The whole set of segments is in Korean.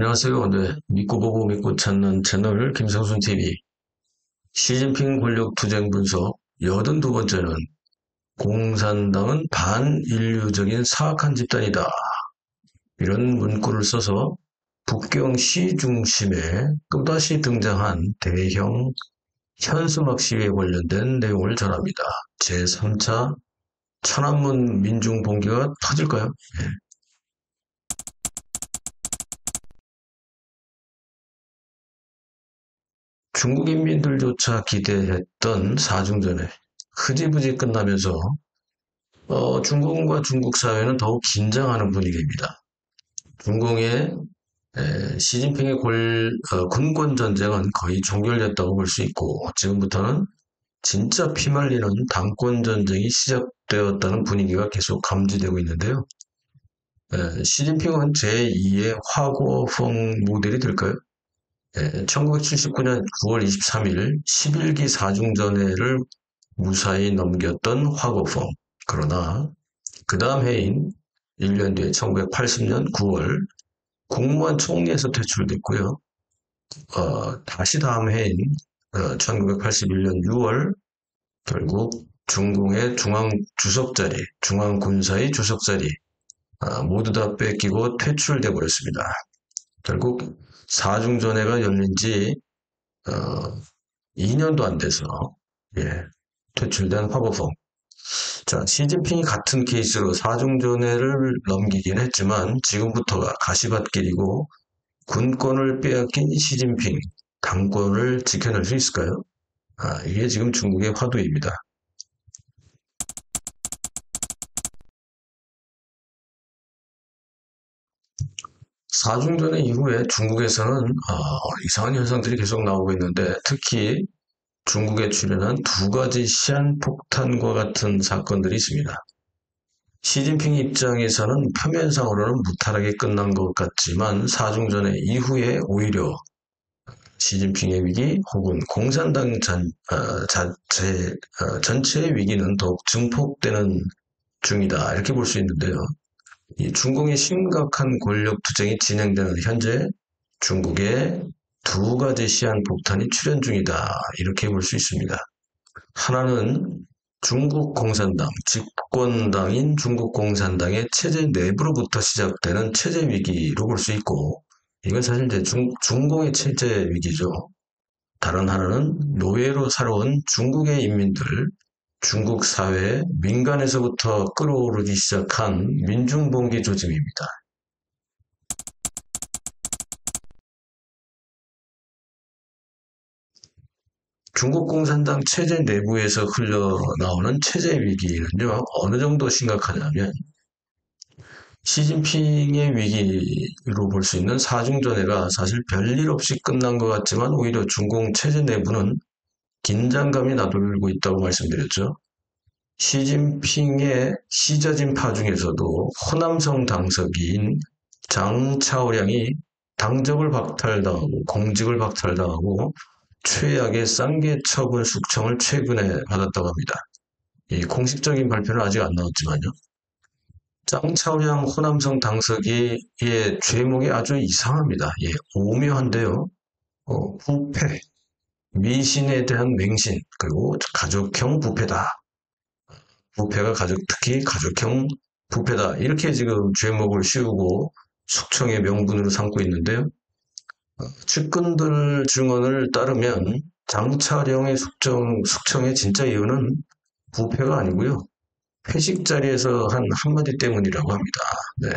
안녕하세요. 네, 믿고 보고 믿고 찾는 채널 김성순 TV. 시진핑 권력 투쟁 분석 82번째는 공산당은 반인류적인 사악한 집단이다. 이런 문구를 써서 북경시 중심에 또다시 등장한 대형 현수막 시위에 관련된 내용을 전합니다. 제3차 천안문 민중봉기가 터질까요? 네. 중국 인민들조차 기대했던 사중전에 흐지부지 끝나면서 중공과 중국 사회는 더욱 긴장하는 분위기입니다. 중공의 시진핑의 군권 전쟁은 거의 종결됐다고 볼 수 있고 지금부터는 진짜 피말리는 당권 전쟁이 시작되었다는 분위기가 계속 감지되고 있는데요. 시진핑은 제2의 화구어펑 모델이 될까요? 1979년 9월 23일 11기 사중전해를 무사히 넘겼던 화구펑. 그러나 그 다음 해인 1년 뒤에 1980년 9월 국무원 총리에서 퇴출됐고요. 다시 다음 해인 1981년 6월 결국 중공의 중앙주석자리, 중앙군사의 주석자리 모두 다 뺏기고 퇴출돼 버렸습니다. 결국 사중전해가 열린 지 2년도 안 돼서 퇴출된 화보펑. 자, 시진핑이 같은 케이스로 사중전해를 넘기긴 했지만 지금부터가 가시밭길이고 군권을 빼앗긴 시진핑 당권을 지켜낼 수 있을까요? 이게 지금 중국의 화두입니다. 사중전해 이후에 중국에서는 이상한 현상들이 계속 나오고 있는데 특히 중국에 출현한 두 가지 시한폭탄과 같은 사건들이 있습니다. 시진핑 입장에서는 표면상으로는 무탈하게 끝난 것 같지만 사중전해 이후에 오히려 시진핑의 위기 혹은 공산당 전체의 위기는 더욱 증폭되는 중이다 이렇게 볼 수 있는데요. 이 중공의 심각한 권력 투쟁이 진행되는 현재 중국의 두 가지 시한폭탄이 출현 중이다 이렇게 볼 수 있습니다. 하나는 중국 공산당, 집권당인 중국 공산당의 체제 내부로부터 시작되는 체제 위기로 볼 수 있고 이건 사실 이제 중공의 체제 위기죠. 다른 하나는 노예로 살아온 중국의 인민들, 중국 사회 민간에서부터 끌어오르기 시작한 민중봉기 조짐입니다. 중국 공산당 체제 내부에서 흘러나오는 체제 위기는요, 어느 정도 심각하냐면, 시진핑의 위기로 볼 수 있는 사중전해가 사실 별일 없이 끝난 것 같지만 오히려 중공 체제 내부는 긴장감이 나돌고 있다고 말씀드렸죠. 시진핑의 시저진파 중에서도 호남성 당석인 장 차오량이 당적을 박탈당하고 공직을 박탈당하고 최악의 쌍계 처분 숙청을 최근에 받았다고 합니다. 이 공식적인 발표는 아직 안 나왔지만요. 장 차오량 호남성 당석이의 죄목이 아주 이상합니다. 오묘한데요. 부패, 미신에 대한 맹신, 그리고 가족형 부패다. 부패가 특히 가족형 부패다. 이렇게 지금 죄목을 씌우고 숙청의 명분으로 삼고 있는데요. 측근들 증언을 따르면 장차령의 숙청의 진짜 이유는 부패가 아니고요. 회식 자리에서 한 한마디 때문이라고 합니다. 네.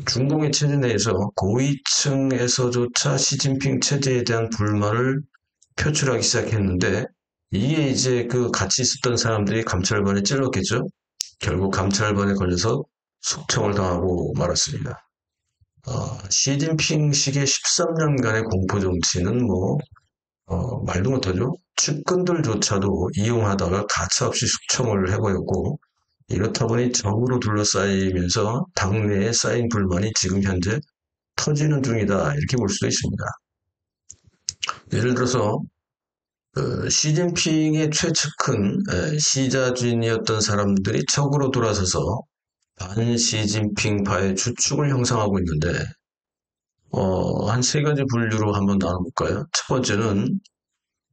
중공의 체제 내에서 고위층에서조차 시진핑 체제에 대한 불만을 표출하기 시작했는데 이게 이제 그 같이 있었던 사람들이 감찰반에 찔렀겠죠. 결국 감찰반에 걸려서 숙청을 당하고 말았습니다. 시진핑식의 13년간의 공포 정치는 말도 못하죠. 측근들조차도 이용하다가 가차없이 숙청을 해버렸고 이렇다 보니 적으로 둘러싸이면서 당내에 쌓인 불만이 지금 현재 터지는 중이다 이렇게 볼 수도 있습니다. 예를 들어서 시진핑의 최측근 시자준이었던 사람들이 적으로 돌아서서 반시진핑파의 주축을 형성하고 있는데 한 세 가지 분류로 한번 나눠볼까요? 첫 번째는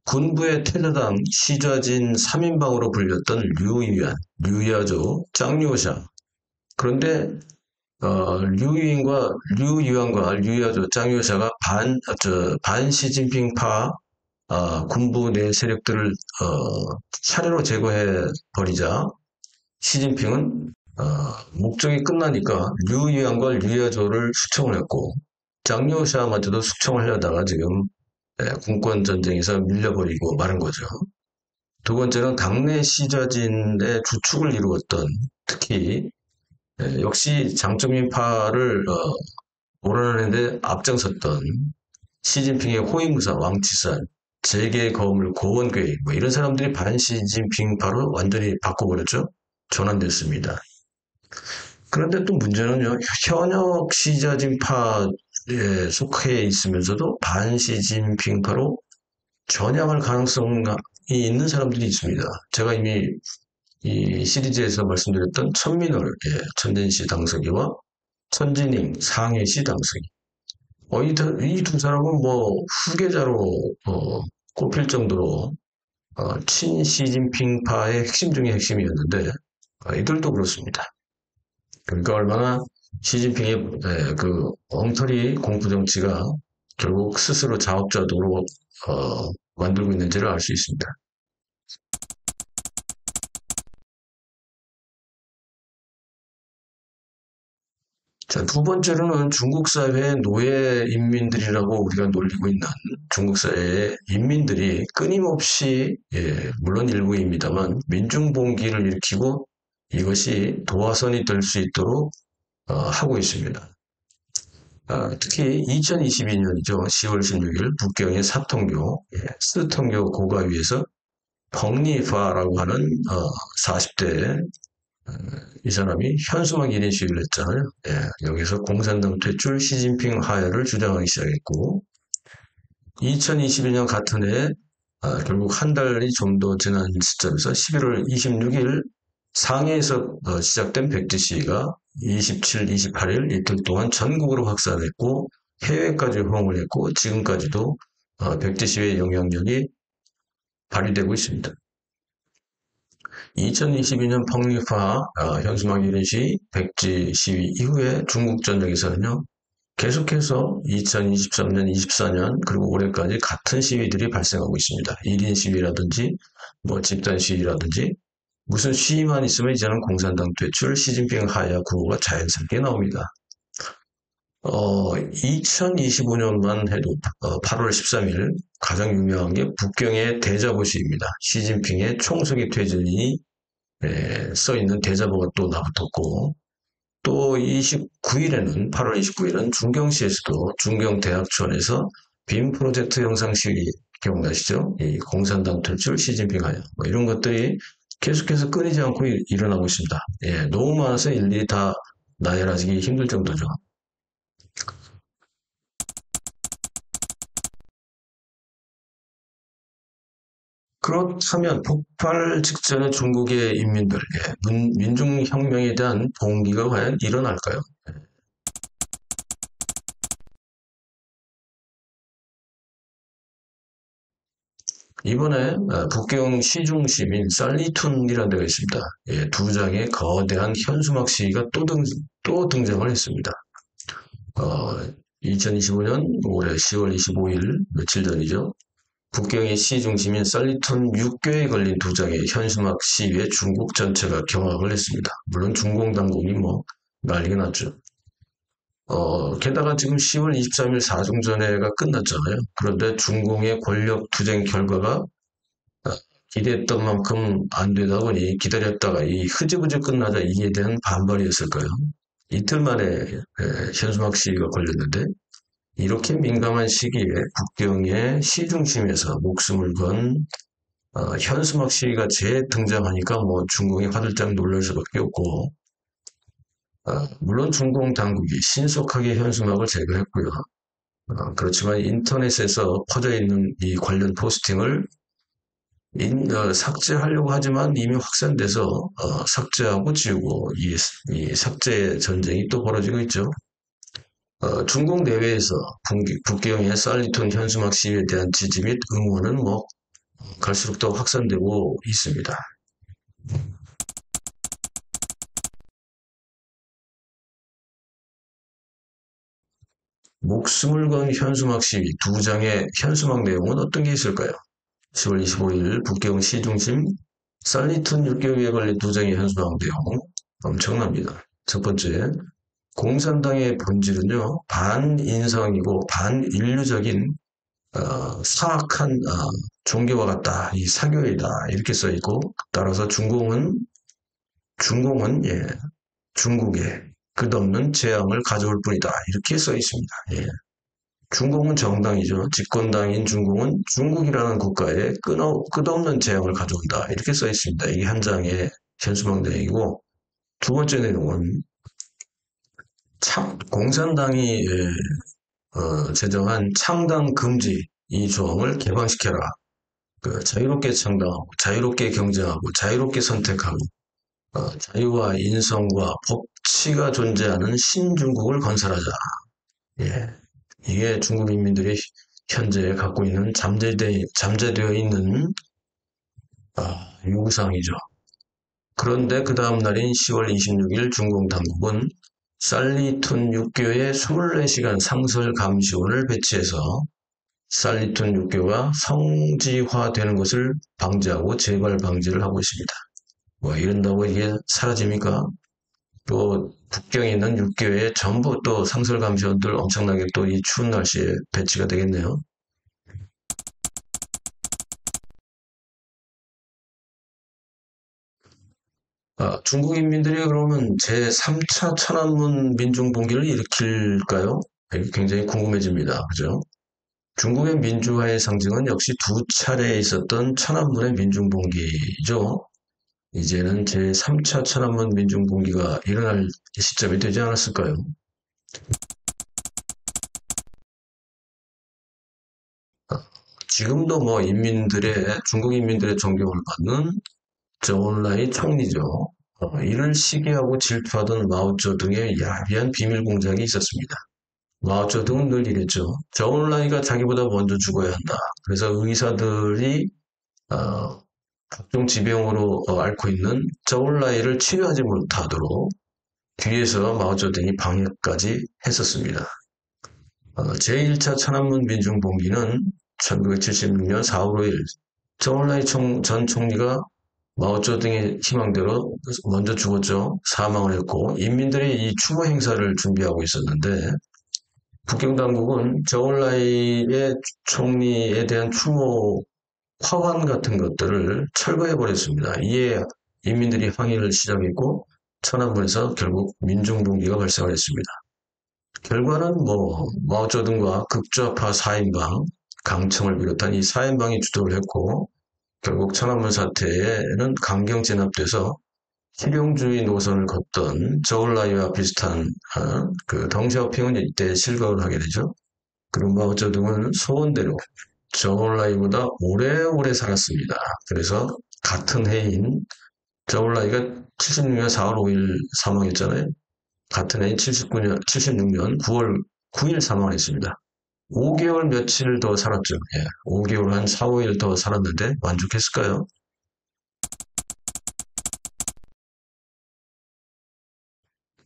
군부의 태자당 시좌진 3인방으로 불렸던 류유한, 류야조, 짱요샤. 그런데 류유한과 류야조, 짱요샤가 반시진핑파 군부 내 세력들을 차례로 제거해 버리자 시진핑은 목적이 끝나니까 류유한과 류야조를 숙청을 했고 짱요샤마저도 숙청을 하려다가 지금 군권 전쟁에서 밀려버리고 마는 거죠. 두 번째는 당내 시좌진의 주축을 이루었던 특히 역시 장점인파를 몰아내는 데 앞장섰던 시진핑의 호위무사 왕치산, 재계 거물 고원괴 뭐 이런 사람들이 반시진핑파로 완전히 바꿔버렸죠. 전환됐습니다. 그런데 또 문제는요. 현역 시좌진파에 속해 있으면서도 반시진핑파로 전향할 가능성이 있는 사람들이 있습니다. 제가 이미 이 시리즈에서 말씀드렸던 천민월, 천진시 당서기와 천진잉, 상해시 당서기. 이 두 사람은 뭐 후계자로 꼽힐 정도로 친시진핑파의 핵심 중의 핵심이었는데 이들도 그렇습니다. 그러니까 얼마나 시진핑의 그 엉터리 공부 정치가 결국 스스로 자업자득으로 만들고 있는지를 알 수 있습니다. 자, 두 번째로는 중국 사회의 노예 인민들이라고 우리가 놀리고 있는 중국 사회의 인민들이 끊임없이 물론 일부입니다만 민중봉기를 일으키고 이것이 도화선이 될 수 있도록 하고 있습니다. 특히 2022년이죠. 10월 16일 북경의 사통교, 스통교 고가위에서 펑리파라고 하는 40대 이 사람이 현수막 1인 시위를 했잖아요. 여기서 공산당 퇴출 시진핑 하야를 주장하기 시작했고 2021년 같은 해 결국 한 달이 좀 더 지난 시점에서 11월 26일 상해에서 시작된 백지 시위가 27, 28일 이틀 동안 전국으로 확산했고 해외까지 호응을 했고 지금까지도 백지 시위의 영향력이 발휘되고 있습니다. 2022년 펑리파 현수막 1인 시위, 백지 시위 이후에 중국 전역에서는요. 계속해서 2023년, 24년 그리고 올해까지 같은 시위들이 발생하고 있습니다. 1인 시위라든지 뭐 집단 시위라든지 무슨 시위만 있으면 이제는 공산당 퇴출, 시진핑 하야 구호가 자연스럽게 나옵니다. 2025년만 해도 8월 13일 가장 유명한 게 북경의 대자보 시위입니다. 시진핑의 총석이 퇴진이 써있는 대자보가 또 나붙었고 또 29일에는 8월 29일은 중경시에서도 중경대학촌에서 빔 프로젝트 영상 시위 기억나시죠? 이 공산당 퇴출 시진핑 하야 뭐 이런 것들이 계속해서 끊이지 않고 일어나고 있습니다. 너무 많아서 일일이 다 나열하기 힘들 정도죠. 그렇다면 폭발 직전의 중국의 인민들, 민중혁명에 대한 동기가 과연 일어날까요? 이번에 북경 시중심인 쌀리툰이라는 데가 있습니다. 두 장의 거대한 현수막 시위가 또 등장을 했습니다. 2025년 올해 10월 25일 며칠 전이죠. 북경의 시중심인 쌀리툰 6교에 걸린 두 장의 현수막 시위에 중국 전체가 경악을 했습니다. 물론 중공 당국이 뭐 난리가 났죠. 게다가 지금 10월 23일 사중전회가 끝났잖아요. 그런데 중공의 권력 투쟁 결과가 기대했던 만큼 안 되다 보니 기다렸다가 이 흐지부지 끝나자 이에 대한 반발이었을 거예요. 이틀 만에 현수막 시위가 걸렸는데 이렇게 민감한 시기에 북경의 시중심에서 목숨을 건 현수막 시위가 재등장하니까 뭐 중공이 화들짝 놀랄 수밖에 없고 물론 중공 당국이 신속하게 현수막을 제거했고요. 그렇지만 인터넷에서 퍼져 있는 이 관련 포스팅을 삭제하려고 하지만 이미 확산돼서 삭제하고 지우고 이 삭제 전쟁이 또 벌어지고 있죠. 중국 내외에서 북경의 살리톤 현수막 시위에 대한 지지 및 응원은 뭐 갈수록 더 확산되고 있습니다. 목숨을 건 현수막 시위 두 장의 현수막 내용은 어떤 게 있을까요? 10월 25일 북경 시중심 살리톤 육교위에 걸린 두 장의 현수막 내용 엄청납니다. 첫 번째, 공산당의 본질은요 반인성이고 반인류적인 사악한 종교와 같다. 이 사교이다. 이렇게 써 있고 따라서 중공은 중국에 끝없는 재앙을 가져올 뿐이다. 이렇게 써 있습니다. 예. 중공은 정당이죠. 집권당인 중공은 중국이라는 국가에 끝없는 재앙을 가져온다. 이렇게 써 있습니다. 이게 한 장의 현수막 내용이고 두 번째 내용은 공산당이 제정한 창당 금지 이 조항을 개방시켜라. 자유롭게 창당하고 자유롭게 경쟁하고 자유롭게 선택하고 자유와 인성과 법치가 존재하는 신중국을 건설하자. 예. 이게 중국 인민들이 현재 갖고 있는 잠재되어 있는 요구사항이죠. 그런데 그 다음 날인 10월 26일 중공 당국은 살리툰 육교에 24시간 상설 감시원을 배치해서 살리툰 육교가 성지화되는 것을 방지하고 재발 방지를 하고 있습니다. 뭐 이런다고 이게 사라집니까? 또 북경에 있는 육교에 전부 또 상설 감시원들 엄청나게 또 이 추운 날씨에 배치가 되겠네요. 중국 인민들이 그러면 제3차 천안문 민중봉기를 일으킬까요? 이게 굉장히 궁금해집니다. 그죠? 중국의 민주화의 상징은 역시 두 차례에 있었던 천안문의 민중봉기죠. 이제는 제3차 천안문 민중봉기가 일어날 시점이 되지 않았을까요? 지금도 뭐 중국 인민들의 존경을 받는 저온라이 총리죠. 이를 시기하고 질투하던 마오쩌둥의 야비한 비밀 공작이 있었습니다. 마오쩌둥은 늘 이랬죠. 저온라이가 자기보다 먼저 죽어야 한다. 그래서 의사들이 각종 지병으로 앓고 있는 저온라이를 치료하지 못하도록 뒤에서 마오쩌둥이 방해까지 했었습니다. 제1차 천안문 민중봉기는 1976년 4월 5일 저온라이 전 총리가 마오쩌둥의 희망대로 먼저 죽었죠. 사망을 했고 인민들이 이 추모 행사를 준비하고 있었는데 북경 당국은 저온라이의 총리에 대한 추모 화환 같은 것들을 철거해 버렸습니다. 이에 인민들이 항의를 시작했고 천안문에서 결국 민중봉기가 발생을 했습니다. 결과는 뭐 마오쩌둥과 극좌파 4인방 강청을 비롯한 이 4인방이 주도를 했고 결국 천안문 사태에는 강경 진압돼서 실용주의 노선을 걷던 저울라이와 비슷한 그 덩샤오핑은 이때 실격을 하게 되죠. 그리고 마오쩌둥은 소원대로 저울라이보다 오래오래 살았습니다. 그래서 같은 해인 저울라이가 76년 4월 5일 사망했잖아요. 같은 해인 76년 9월 9일 사망했습니다. 5개월 며칠 더 살았죠. 5개월 한 4, 5일 더 살았는데 만족했을까요?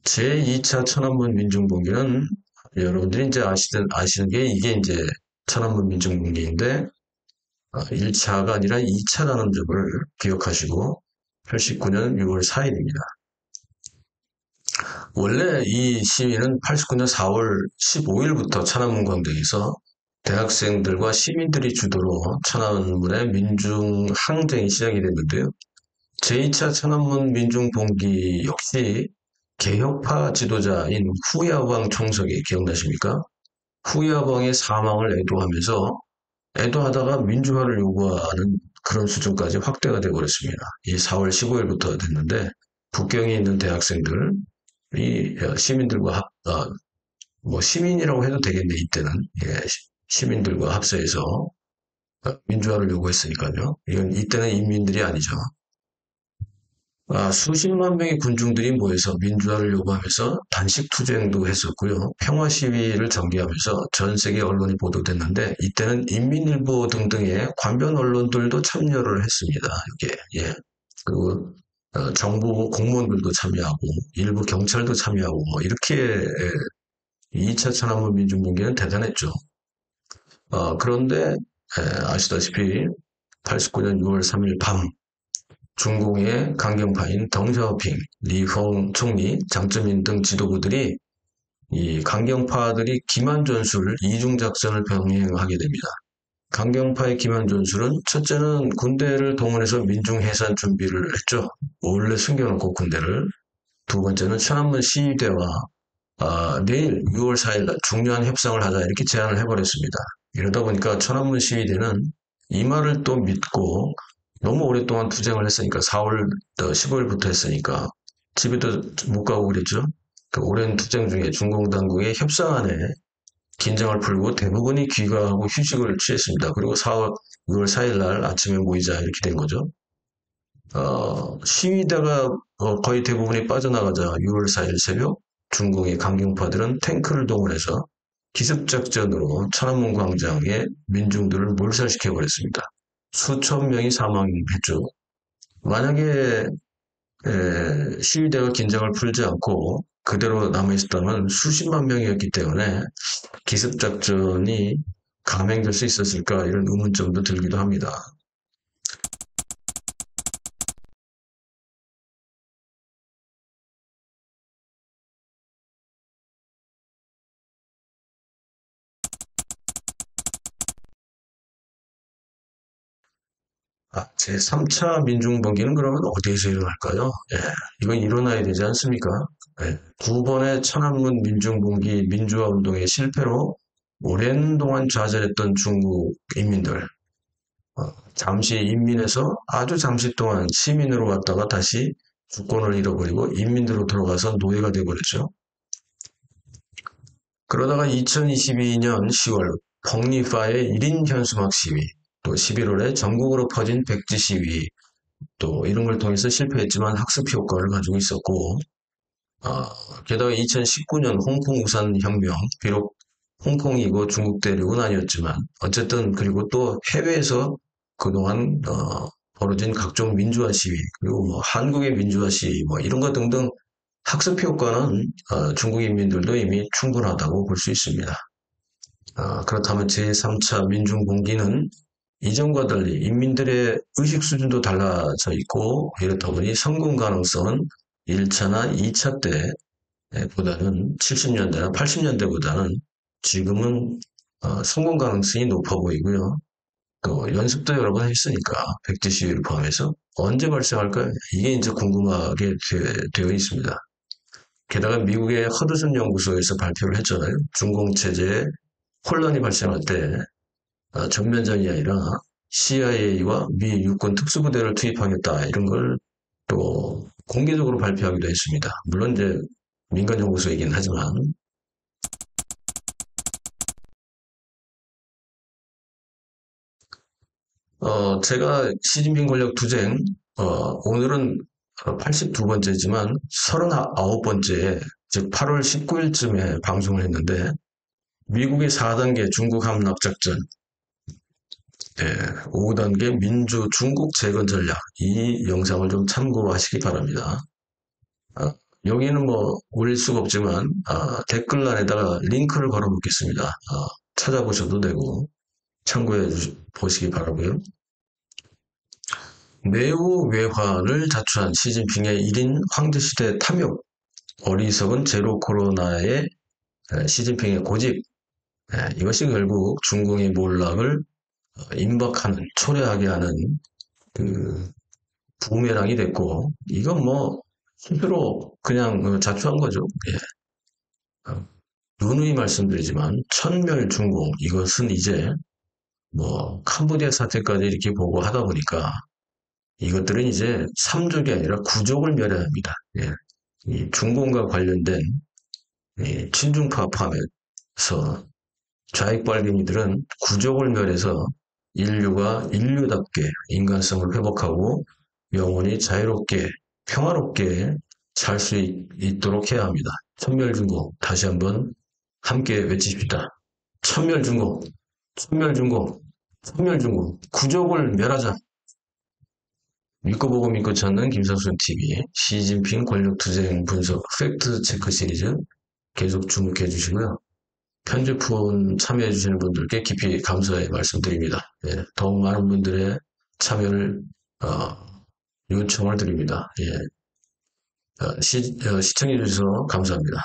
제2차 천안문 민중봉기는 여러분들이 이제 아시는 게 이게 이제 천안문 민중봉기인데 1차가 아니라 2차라는 점을 기억하시고 89년 6월 4일입니다. 원래 이 시위는 89년 4월 15일부터 천안문 광장에서 대학생들과 시민들이 주도로 천안문의 민중 항쟁이 시작이 됐는데요. 제2차 천안문 민중봉기 역시 개혁파 지도자인 후야왕 총석이 기억나십니까? 후야왕의 사망을 애도하다가 민주화를 요구하는 그런 수준까지 확대가 되어버렸습니다. 이 4월 15일부터 됐는데 북경에 있는 대학생들, 이 시민들과 뭐 시민이라고 해도 되겠네 이때는 시민들과 합세해서 민주화를 요구했으니까요. 이때는 인민들이 아니죠. 수십만 명의 군중들이 모여서 민주화를 요구하면서 단식 투쟁도 했었고요. 평화 시위를 전개하면서 전 세계 언론이 보도됐는데 이때는 인민일보 등등의 관변 언론들도 참여를 했습니다. 이게 예. 그리고 정부 공무원들도 참여하고 일부 경찰도 참여하고 뭐 이렇게 2차 천안문 민중분기는 대단했죠. 그런데 아시다시피 89년 6월 3일 밤 중공의 강경파인 덩샤오핑, 리펑 총리, 장쩌민 등 지도부들이 이 강경파들이 기만전술 이중작전을 병행하게 됩니다. 강경파의 기만전술은 첫째는 군대를 동원해서 민중해산 준비를 했죠. 몰래 숨겨놓고 군대를. 두 번째는 천안문 시위대와 내일 6월 4일 날 중요한 협상을 하자 이렇게 제안을 해버렸습니다. 이러다 보니까 천안문 시위대는 이 말을 또 믿고 너무 오랫동안 투쟁을 했으니까 4월 15일부터 했으니까 집에도 못 가고 그랬죠. 그 오랜 투쟁 중에 중공 당국의 협상안에 긴장을 풀고 대부분이 귀가하고 휴식을 취했습니다. 그리고 6월 4일 날 아침에 모이자 이렇게 된 거죠. 시위대가 거의 대부분이 빠져나가자 6월 4일 새벽 중공의 강경파들은 탱크를 동원해서 기습작전으로 천안문 광장에 민중들을 몰살시켜버렸습니다. 수천 명이 사망했죠. 만약에 시위대가 긴장을 풀지 않고 그대로 남아있었다면 수십만 명이었기 때문에 기습작전이 감행될 수 있었을까 이런 의문점도 들기도 합니다. 제3차 민중번기는 그러면 어디에서 일어날까요? 이건 일어나야 되지 않습니까? 9번의 천안문 민중봉기 민주화운동의 실패로 오랜 동안 좌절했던 중국 인민들, 잠시 인민에서 아주 잠시 동안 시민으로 왔다가 다시 주권을 잃어버리고 인민으로 들어가서 노예가 되어버렸죠. 그러다가 2022년 10월 펑리파의 1인 현수막 시위, 또 11월에 전국으로 퍼진 백지 시위, 또 이런 걸 통해서 실패했지만 학습 효과를 가지고 있었고, 게다가 2019년 홍콩 우산 혁명, 비록 홍콩이고 중국 대륙은 아니었지만 어쨌든 그리고 또 해외에서 그동안 벌어진 각종 민주화 시위, 그리고 뭐 한국의 민주화 시위, 뭐 이런 것 등등 학습 효과는 중국 인민들도 이미 충분하다고 볼 수 있습니다. 그렇다면 제3차 민중공기는 이전과 달리 인민들의 의식 수준도 달라져 있고 이렇다 보니 성공 가능성은 1차나 2차 때보다는 70년대나 80년대보다는 지금은 성공 가능성이 높아 보이고요. 또 연습도 여러 번 했으니까 백지 시위를 포함해서 언제 발생할까요? 이게 이제 궁금하게 되어 있습니다. 게다가 미국의 허드슨 연구소에서 발표를 했잖아요. 중공 체제에 혼란이 발생할 때 전면전이 아니라 CIA와 미 육군 특수부대를 투입하겠다 이런 걸 또 공개적으로 발표하기도 했습니다. 물론 이제 민간 연구소이긴 하지만 제가 시진핑 권력 투쟁 오늘은 82번째지만 39번째 즉 8월 19일쯤에 방송을 했는데 미국의 4단계 중국 함락작전 5단계 민주 중국 재건 전략 이 영상을 좀 참고하시기 바랍니다. 여기는 뭐 올릴 수가 없지만 댓글란에다가 링크를 걸어 놓겠습니다. 찾아보셔도 되고 참고해 보시기 바라고요. 매우 외환을 자초한 시진핑의 1인 황제시대 탐욕, 어리석은 제로 코로나의 시진핑의 고집, 이것이 결국 중공의 몰락을 임박하는, 초래하게 하는 그 부메랑이 됐고, 이건 뭐 스스로 그냥 자초한 거죠. 누누이 말씀드리지만 천멸중공 이것은 이제 뭐 캄보디아 사태까지 이렇게 보고 하다 보니까 이것들은 이제 3족이 아니라 9족을 멸해야 합니다. 이 중공과 관련된 이 친중파 포함해서 좌익빨갱이들은 9족을 멸해서 인류가 인류답게 인간성을 회복하고 영원히 자유롭게 평화롭게 살 수 있도록 해야 합니다. 천멸중공 다시 한번 함께 외칩시다. 천멸중공, 천멸중공, 천멸중공. 구족을 멸하자. 믿고 보고 믿고 찾는 김성순 TV 시진핑 권력투쟁 분석 팩트 체크 시리즈 계속 주목해 주시고요. 편집폰 참여해 주시는 분들께 깊이 감사의 말씀드립니다. 예, 더욱 많은 분들의 참여를 요청을 드립니다. 예, 시청해 주셔서 감사합니다.